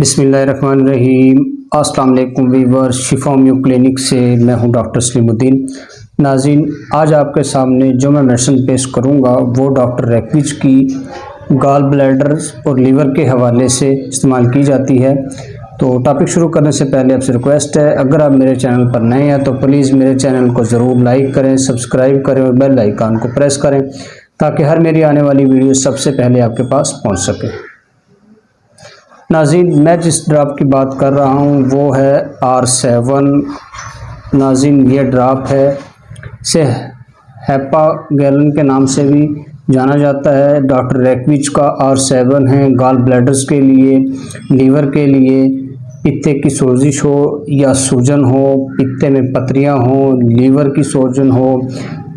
बिस्मिल्लाहिर्रहमानिर्रहीम। अस्सलाम वालेकुम व्यूअर्स, शिफा होम्यो क्लिनिक से मैं हूं डॉक्टर सलीमुद्दीन। नाज़रीन, आज आपके सामने जो मैं मेडिसिन पेश करूंगा वो डॉक्टर रैकविच की गॉल ब्लैडर और लीवर के हवाले से इस्तेमाल की जाती है। तो टॉपिक शुरू करने से पहले आपसे रिक्वेस्ट है, अगर आप मेरे चैनल पर नए हैं तो प्लीज़ मेरे चैनल को ज़रूर लाइक करें, सब्सक्राइब करें और बेल आइकन को प्रेस करें ताकि हर मेरी आने वाली वीडियो सबसे पहले आपके पास पहुंच सके। नाज़रीन, मैं जिस ड्रॉप की बात कर रहा हूँ वो है R7। नाज़रीन, ये ड्रॉप है से हेपागैलन के नाम से भी जाना जाता है। डॉक्टर रैकविच का R7 है गॉल ब्लैडर्स के लिए, लीवर के लिए। पित्ते की सोजिश हो या सूजन हो, पित्ते में पथरियाँ हो, लीवर की सूजन हो,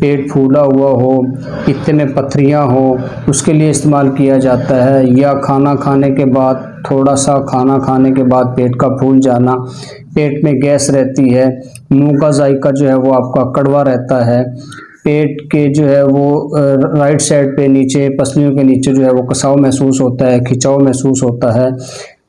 पेट फूला हुआ हो, पित्ते में पथरियाँ हो, उसके लिए इस्तेमाल किया जाता है। या खाना खाने के बाद, थोड़ा सा खाना खाने के बाद पेट का फूल जाना, पेट में गैस रहती है, मुंह का जायका जो है वो आपका कड़वा रहता है, पेट के जो है वो राइट साइड पे नीचे पसलियों के नीचे जो है वो कसाव महसूस होता है, खिंचाव महसूस होता है।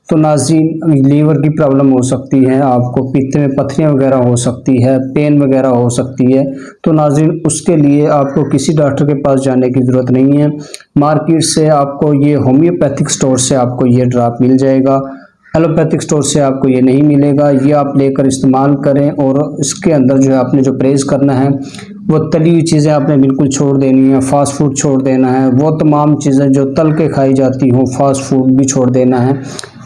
तो नाज़रीन, लीवर की प्रॉब्लम हो सकती है, आपको पित्त में पथरियाँ वगैरह हो सकती है, पेन वगैरह हो सकती है। तो नाज़रीन, उसके लिए आपको किसी डॉक्टर के पास जाने की ज़रूरत नहीं है। मार्केट से आपको ये होम्योपैथिक स्टोर से आपको ये ड्रॉप मिल जाएगा, एलोपैथिक स्टोर से आपको ये नहीं मिलेगा। ये आप लेकर इस्तेमाल करें और इसके अंदर जो है आपने जो परहेज़ करना है वो तली हुई चीज़ें आपने बिल्कुल छोड़ देनी है, फास्ट फूड छोड़ देना है, वो तमाम चीज़ें जो तल के खाई जाती हों फास्ट फूड भी छोड़ देना है,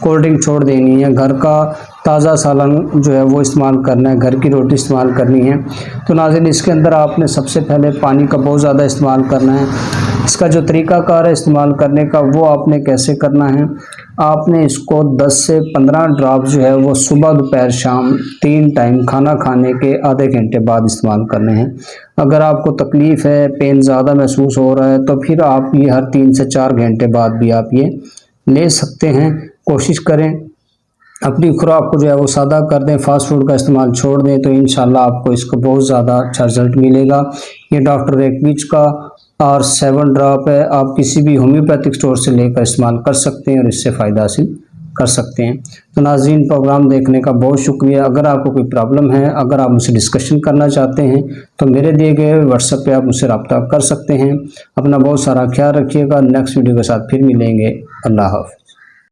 कोल्ड ड्रिंक छोड़ देनी है, घर का ताज़ा सालन जो है वो इस्तेमाल करना है, घर की रोटी इस्तेमाल करनी है। तो नाज़रीन, इसके अंदर आपने सबसे पहले पानी का बहुत ज़्यादा इस्तेमाल करना है। इसका जो तरीक़ाकार है इस्तेमाल करने का वो आपने कैसे करना है, आपने इसको 10 से 15 ड्रॉप जो है वो सुबह दोपहर शाम 3 टाइम खाना खाने के आधे घंटे बाद इस्तेमाल करने हैं। अगर आपको तकलीफ़ है, पेन ज़्यादा महसूस हो रहा है तो फिर आप ये हर 3 से 4 घंटे बाद भी आप ये ले सकते हैं। कोशिश करें अपनी खुराक को जो है वो सादा कर दें, फास्ट फूड का इस्तेमाल छोड़ दें, तो इंशाल्लाह आपको इसको बहुत ज़्यादा अच्छा रिजल्ट मिलेगा। ये डॉक्टर रैकविच का R7 ड्रॉप है, आप किसी भी होम्योपैथिक स्टोर से लेकर इस्तेमाल कर सकते हैं और इससे फ़ायदा हासिल कर सकते हैं। तो नाज़रीन, प्रोग्राम देखने का बहुत शुक्रिया। अगर आपको कोई प्रॉब्लम है, अगर आप मुझसे डिस्कशन करना चाहते हैं तो मेरे दिए गए व्हाट्सएप पे आप मुझसे रब्ता कर सकते हैं। अपना बहुत सारा ख्याल रखिएगा। नेक्स्ट वीडियो के साथ फिर मिलेंगे। अल्लाह हाफ़िज़।